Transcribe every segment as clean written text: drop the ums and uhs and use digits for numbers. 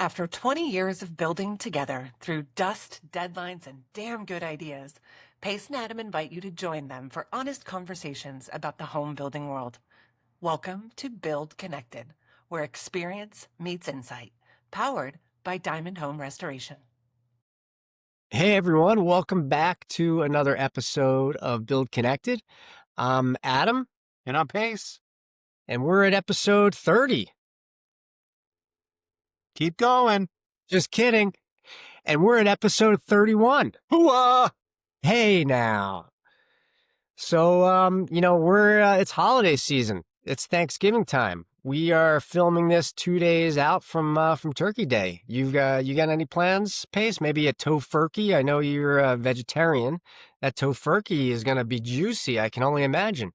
After 20 years of building together through dust, deadlines, and damn good ideas, Pace and Adam invite you to join them for honest conversations about the home building world. Welcome to Build Connected, where experience meets insight, powered by Diamond Home Restoration. Hey everyone, welcome back to another episode of Build Connected. I'm Adam. And I'm Pace. And we're at episode 30. Keep going. Just kidding. And we're at episode 31. Hooah! Hey now. So, it's holiday season. It's Thanksgiving time. We are filming this 2 days out from Turkey Day. You got any plans, Pace? Maybe a tofurkey? I know you're a vegetarian. That tofurkey is going to be juicy. I can only imagine.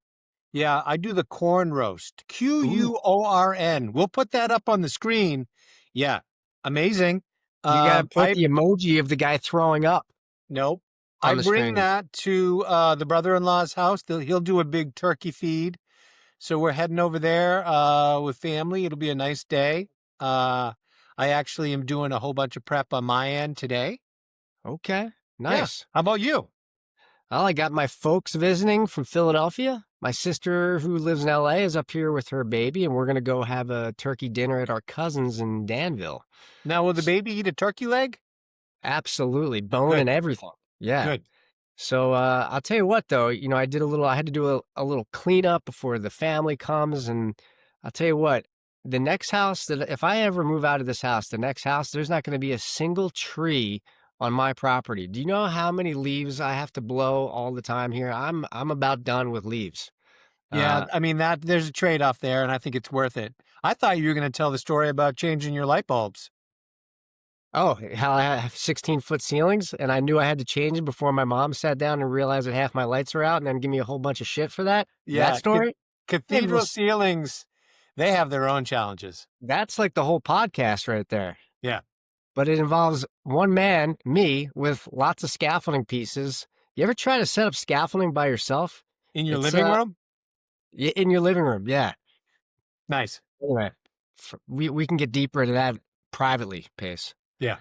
Yeah, I do the corn roast. Quorn. We'll put that up on the screen. Yeah, amazing. You got to put the emoji of the guy throwing up. Nope. I bring that to the brother-in-law's house. He'll do a big turkey feed. So we're heading over there with family. It'll be a nice day. I actually am doing a whole bunch of prep on my end today. Okay, nice. Yeah. How about you? Well, I got my folks visiting from Philadelphia. My sister, who lives in LA, is up here with her baby, and we're going to go have a turkey dinner at our cousin's in Danville. Now, will the baby eat a turkey leg? Absolutely. Bone and everything. Yeah. Good. So I'll tell you what, though, I had to do a little cleanup before the family comes. And I'll tell you what, the next house, if I ever move out of this house, the next house, there's not going to be a single tree on my property. Do you know how many leaves I have to blow all the time here? I'm about done with leaves. Yeah, there's a trade-off there, and I think it's worth it. I thought you were going to tell the story about changing your light bulbs. Oh, how I have 16-foot ceilings, and I knew I had to change them before my mom sat down and realized that half my lights were out, and then give me a whole bunch of shit for that? Yeah, that story? Cathedral ceilings, they have their own challenges. That's like the whole podcast right there. Yeah. But it involves one man, me, with lots of scaffolding pieces. You ever try to set up scaffolding by yourself? In your living room? In your living room, yeah. Nice. Anyway, we can get deeper into that privately, Pace. Yeah.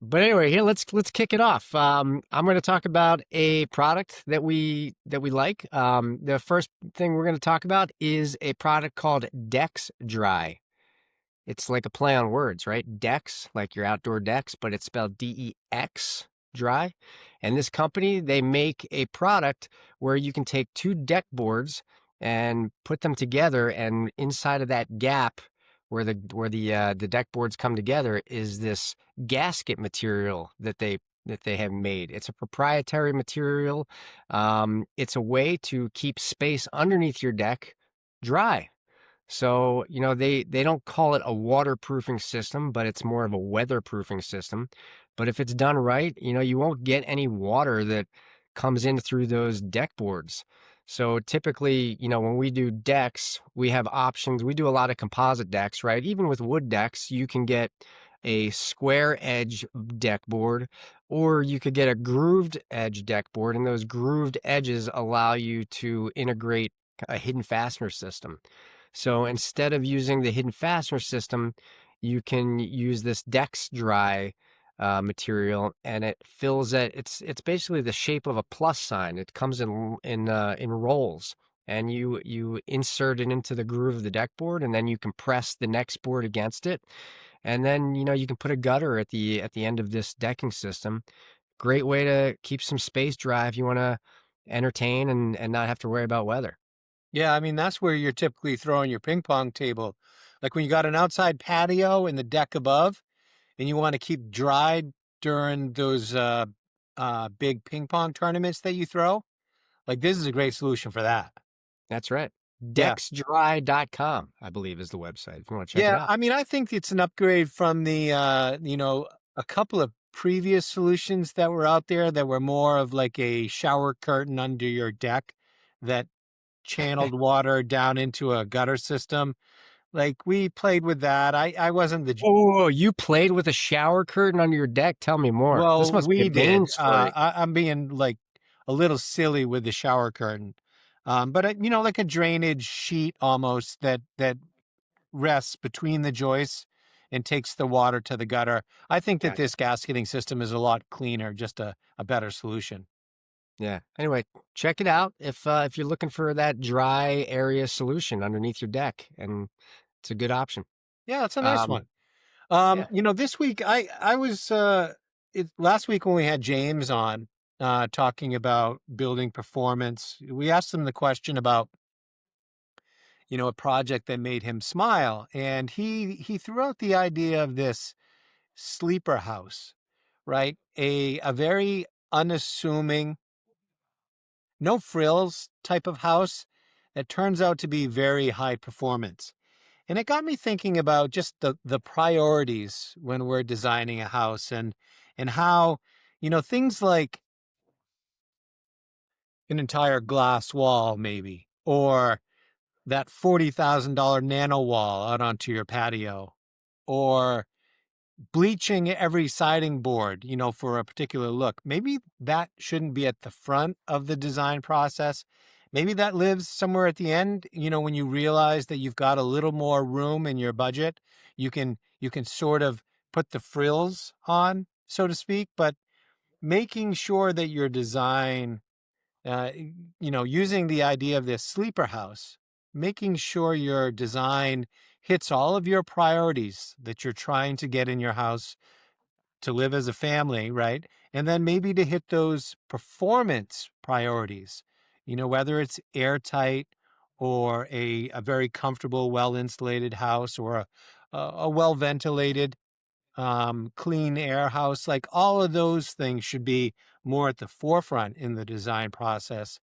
But anyway, here let's kick it off. I'm going to talk about a product that we like. The first thing we're going to talk about is a product called Dex Dry. It's like a play on words, right? Dex, like your outdoor decks, but it's spelled DEX, dry. And this company, they make a product where you can take two deck boards and put them together, and inside of that gap where the deck boards come together is this gasket material that they have made. It's a proprietary material. It's a way to keep space underneath your deck dry. So, they don't call it a waterproofing system, but it's more of a weatherproofing system. But if it's done right, you won't get any water that comes in through those deck boards. So typically, when we do decks, we have options. We do a lot of composite decks, right? Even with wood decks, you can get a square edge deck board, or you could get a grooved edge deck board. And those grooved edges allow you to integrate a hidden fastener system. So instead of using the hidden fastener system, you can use this Dex Dry material, and it fills it. It's basically the shape of a plus sign. It comes in rolls, and you insert it into the groove of the deck board, and then you can press the next board against it, and then you can put a gutter at the end of this decking system. Great way to keep some space dry if you want to entertain and not have to worry about weather. Yeah, that's where you're typically throwing your ping pong table. Like when you got an outside patio in the deck above and you want to keep dry during those big ping pong tournaments that you throw. Like this is a great solution for that. That's right. Dexdry.com, I believe, is the website if you want to check it out. I think it's an upgrade from the, a couple of previous solutions that were out there that were more of like a shower curtain under your deck that channeled water down into a gutter system. Like we played with that. I wasn't the. Oh, you played with a shower curtain under your deck? Tell me more. Well, this must be a did. story. I'm being like a little silly with the shower curtain, but like a drainage sheet almost that rests between the joists and takes the water to the gutter. I think that Gotcha. this gasketing system is a lot cleaner, just a better solution. Yeah. Anyway, check it out if you're looking for that dry area solution underneath your deck, and it's a good option. Yeah, it's a nice Um, one. yeah. This week I was last week when we had James on talking about building performance, we asked him the question about, a project that made him smile, and he threw out the idea of this sleeper house, right? A very unassuming, no frills type of house that turns out to be very high performance. And it got me thinking about just the priorities when we're designing a house, and how, things like an entire glass wall maybe, or that $40,000 nano wall out onto your patio, or bleaching every siding board, for a particular look. Maybe that shouldn't be at the front of the design process. Maybe that lives somewhere at the end, when you realize that you've got a little more room in your budget, you can sort of put the frills on, so to speak, but making sure that your design, uh, using the idea of this sleeper house, making sure your design hits all of your priorities that you're trying to get in your house to live as a family, right? And then maybe to hit those performance priorities, whether it's airtight or a very comfortable, well insulated house, or a well ventilated, clean air house. Like, all of those things should be more at the forefront in the design process.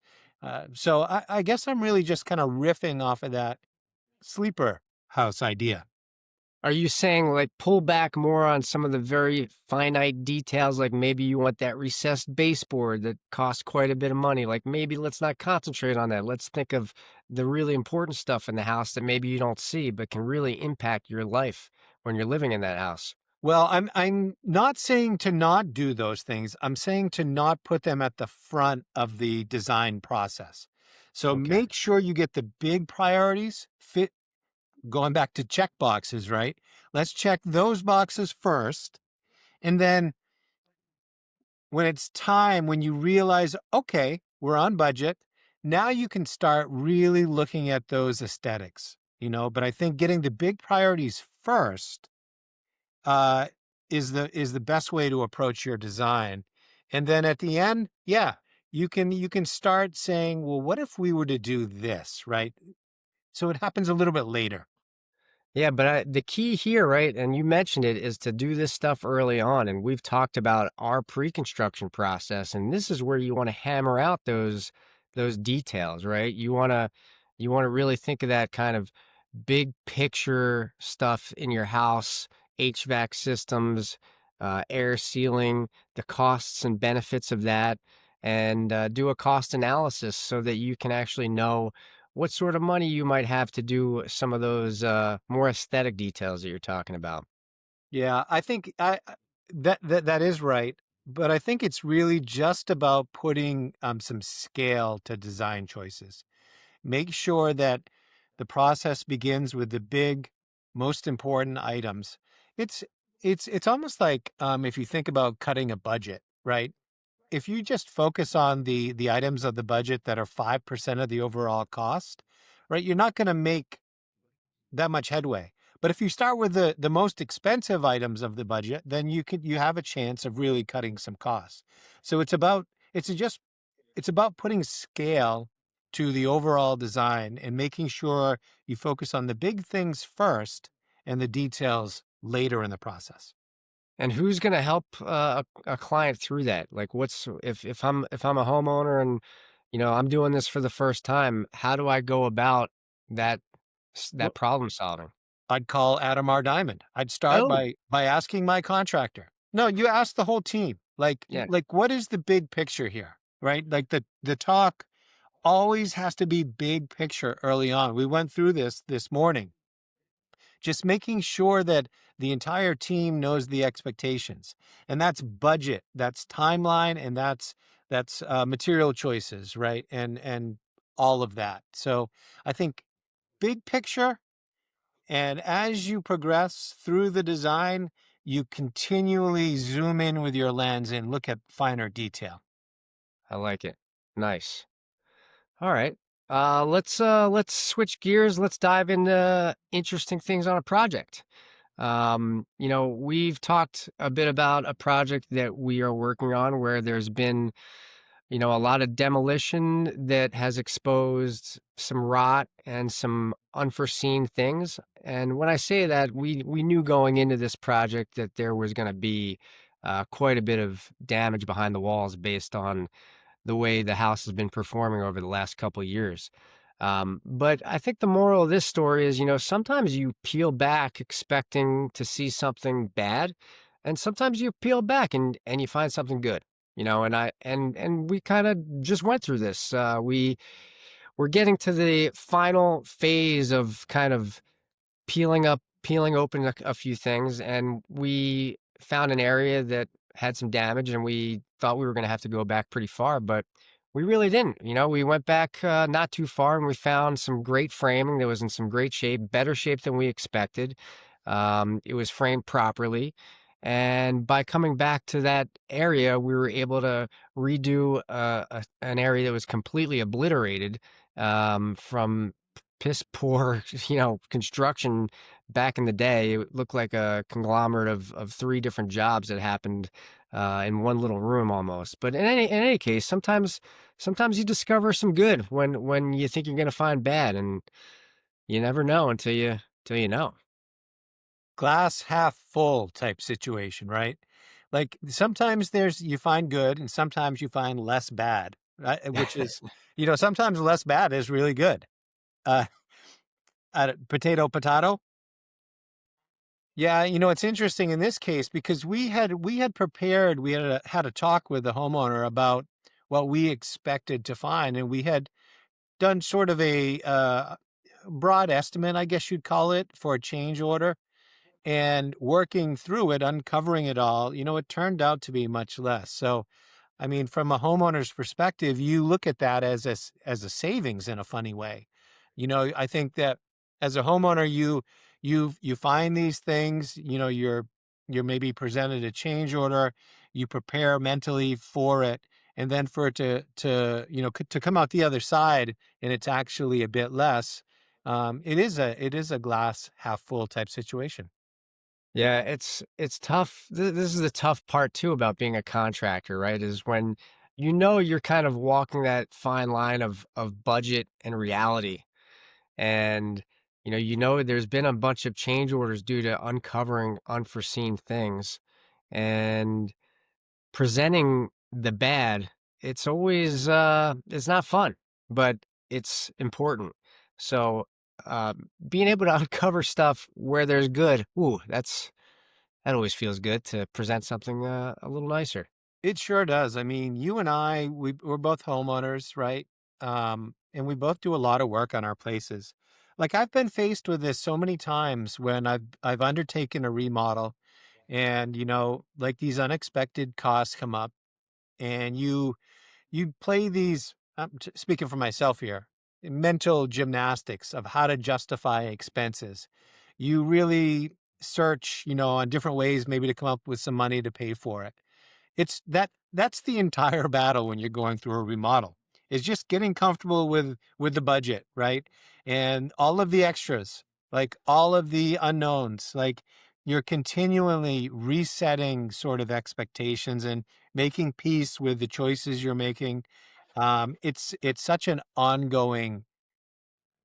So I guess I'm really just kind of riffing off of that sleeper house idea. Are you saying, like, pull back more on some of the very finite details, like maybe you want that recessed baseboard that costs quite a bit of money? Like, maybe let's not concentrate on that. Let's think of the really important stuff in the house that maybe you don't see, but can really impact your life when you're living in that house. Well, I'm not saying to not do those things. I'm saying to not put them at the front of the design process. So Okay. make sure you get the big priorities fit, going back to check boxes, right? Let's check those boxes first. And then when it's time, when you realize, okay, we're on budget, now you can start really looking at those aesthetics, but I think getting the big priorities first, uh, is the best way to approach your design. And then at the end, yeah, you can start saying, well, what if we were to do this, right? So it happens a little bit later. Yeah, but the key here, right, and you mentioned it, is to do this stuff early on. And we've talked about our pre-construction process, and this is where you want to hammer out those details, right? You want to really think of that kind of big picture stuff in your house, HVAC systems, air sealing, the costs and benefits of that, and do a cost analysis so that you can actually know what sort of money you might have to do some of those more aesthetic details that you're talking about. Yeah, I think that is right, but I think it's really just about putting some scale to design choices. Make sure that the process begins with the big, most important items. It's it's almost like, if you think about cutting a budget, right? If you just focus on the items of the budget that are 5% of the overall cost, right? You're not going to make that much headway. But if you start with the most expensive items of the budget, then you have a chance of really cutting some costs. So it's about putting scale to the overall design and making sure you focus on the big things first and the details later in the process. And who's going to help a client through that? Like, what's if I'm a homeowner and I'm doing this for the first time, how do I go about that Well, that problem solving? I'd call Adam R. Diamond. I'd start Oh, by asking my contractor. No, you ask the whole team. Like yeah. like what is the big picture here? Right? Like the talk always has to be big picture early on. We went through this morning, just making sure that the entire team knows the expectations. And that's budget, that's timeline, and that's material choices, right? And all of that. So I think big picture, And as you progress through the design, you continually zoom in with your lens and look at finer detail. I like it. Nice. All right. Let's switch gears. Let's dive into interesting things on a project. We've talked a bit about a project that we are working on where there's been, a lot of demolition that has exposed some rot and some unforeseen things. And when I say that, we knew going into this project that there was going to be quite a bit of damage behind the walls based on the way the house has been performing over the last couple of years. But I think the moral of this story is, sometimes you peel back expecting to see something bad, and sometimes you peel back and you find something good. And we kind of just went through this. We're getting to the final phase of kind of peeling open a few things, and we found an area that had some damage, and we thought we were going to have to go back pretty far, but we really didn't. We went back not too far, and we found some great framing that was in some great shape, better shape than we expected. It was framed properly. And by coming back to that area, we were able to redo an area that was completely obliterated from piss poor, construction back in the day. It looked like a conglomerate of three different jobs that happened in one little room almost. But in any case, sometimes you discover some good when you think you're going to find bad, and you never know until you know. Glass half full type situation, right? Like sometimes you find good and sometimes you find less bad, which is, sometimes less bad is really good. Uh, potato, potato. Yeah, it's interesting in this case because we had prepared, had a talk with the homeowner about what we expected to find, and we had done sort of a broad estimate, I guess you'd call it, for a change order. And working through it, uncovering it all, it turned out to be much less. So, I mean, from a homeowner's perspective, you look at that as a savings in a funny way. I think that as a homeowner, you find these things. You're maybe presented a change order, you prepare mentally for it, and then for it to come out the other side and it's actually a bit less. It is a glass half full type situation. Yeah, it's tough. This is the tough part too about being a contractor, right? Is when you're kind of walking that fine line of budget and reality. And there's been a bunch of change orders due to uncovering unforeseen things and presenting the bad. It's always it's not fun, but it's important. So being able to uncover stuff where there's good, ooh, that always feels good to present something a little nicer. It sure does. I mean, you and I, we're both homeowners, right? And we both do a lot of work on our places. Like I've been faced with this so many times when I've undertaken a remodel, and like these unexpected costs come up, and you play these. Speaking for myself here, mental gymnastics of how to justify expenses. You really search, on different ways maybe to come up with some money to pay for it. That's the entire battle when you're going through a remodel. Is just getting comfortable with the budget, right? And all of the extras, like all of the unknowns, like you're continually resetting sort of expectations and making peace with the choices you're making. It's such an ongoing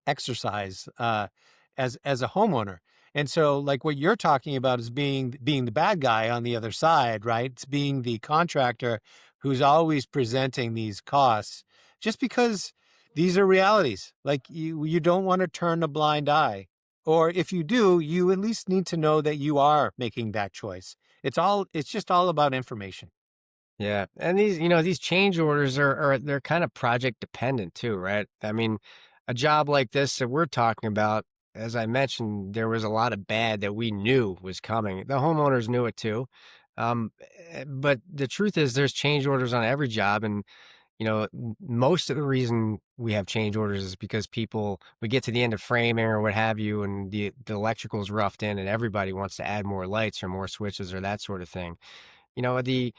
exercise as a homeowner. And so like what you're talking about is being the bad guy on the other side, right? It's being the contractor who's always presenting these costs just because these are realities. Like you don't want to turn a blind eye. Or if you do, you at least need to know that you are making that choice. It's just all about information. Yeah, and these change orders are they're kind of project dependent too, right? I mean, a job like this that we're talking about, as I mentioned, there was a lot of bad that we knew was coming. The homeowners knew it too. But the truth is there's change orders on every job, and most of the reason we have change orders is because we get to the end of framing or what have you, and the electrical's roughed in, and everybody wants to add more lights or more switches or that sort of thing. You know, the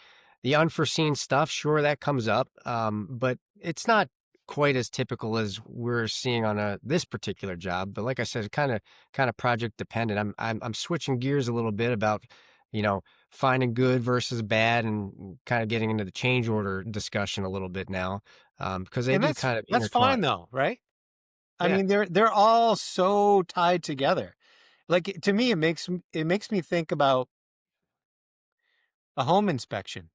unforeseen stuff, sure, that comes up, but it's not quite as typical as we're seeing on this particular job. But like I said, kind of project dependent. I'm switching gears a little bit about, you know, finding good versus bad, and kind of getting into the change order discussion a little bit now, because they And do kind of that's intertwine. fine though, right? I Yeah. mean, they're all so tied together. Like to me, it makes me think about a home inspection,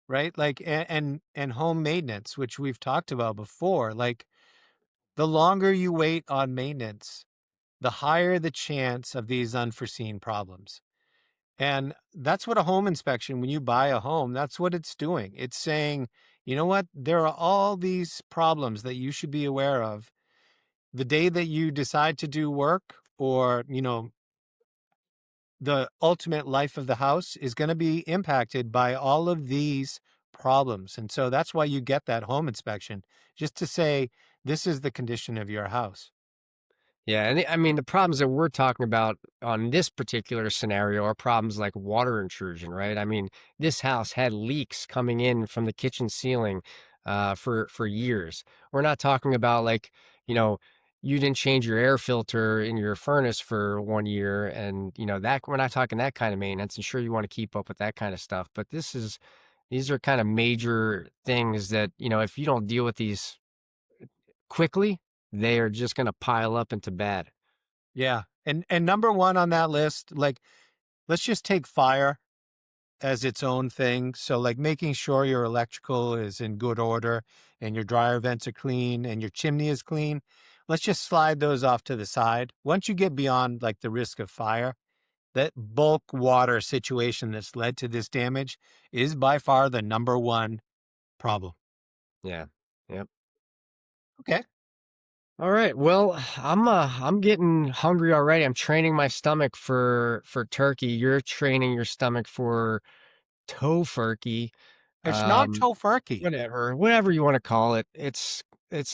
right? Like and home maintenance, which we've talked about before. Like the longer you wait on maintenance, the higher the chance of these unforeseen problems. And that's what a home inspection, when you buy a home, that's what it's doing. It's saying, you know what? There are all these problems that you should be aware of. The day that you decide to do work, or, the ultimate life of the house is going to be impacted by all of these problems. And so that's why you get that home inspection, just to say, this is the condition of your house. Yeah, and I mean, the problems that we're talking about on this particular scenario are problems like water intrusion, right? I mean, this house had leaks coming in from the kitchen ceiling for years. We're not talking about like, you know, you didn't change your air filter in your furnace for 1 year, and that we're not talking that kind of maintenance. And sure, you want to keep up with that kind of stuff, but these are kind of major things that if you don't deal with these quickly, they are just going to pile up into bad. Yeah. And number one on that list, like, let's just take fire as its own thing. So, like, making sure your electrical is in good order and your dryer vents are clean and your chimney is clean. Let's just slide those off to the side. Once you get beyond like the risk of fire, that bulk water situation that's led to this damage is by far the number one problem. Yeah. Yep. Okay. All right. Well, I'm getting hungry already. I'm training my stomach for turkey. You're training your stomach for tofurkey. It's not Um, tofurkey. whatever you want to call it. It's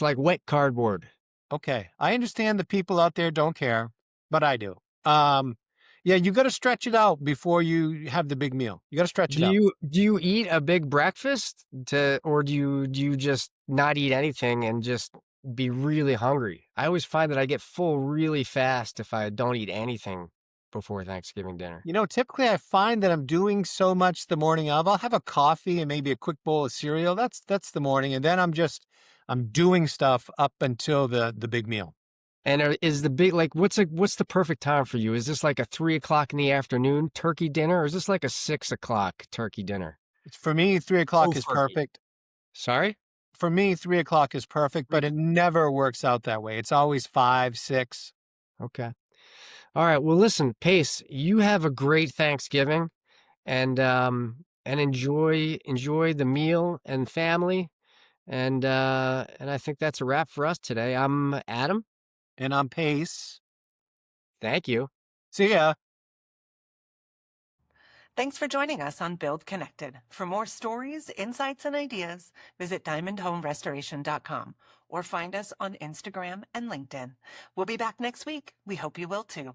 like wet cardboard. Okay. I understand the people out there don't care, but I do. Um, yeah, you got to stretch it out before you have the big meal. You got to stretch it out. Do you eat a big breakfast or do you just not eat anything and just be really hungry? I always find that I get full really fast if I don't eat anything before Thanksgiving dinner. Typically I find that I'm doing so much the morning of. I'll have a coffee and maybe a quick bowl of cereal. That's the morning, and then I'm doing stuff up until the big meal. And is the big like what's the perfect time for you? Is this like a 3 o'clock in the afternoon turkey dinner, or is this like a 6 o'clock turkey dinner? For me, 3 o'clock is Tofurkey. perfect. Sorry? For me, 3 o'clock is perfect, but it never works out that way. It's always 5, 6. Okay. All right. Well, listen, Pace, you have a great Thanksgiving, and enjoy the meal and family. And I think that's a wrap for us today. I'm Adam. And on pace. Thank you. See ya. Thanks for joining us on Build Connected. For more stories, insights, and ideas, visit diamondhomerestoration.com or find us on Instagram and LinkedIn. We'll be back next week. We hope you will too.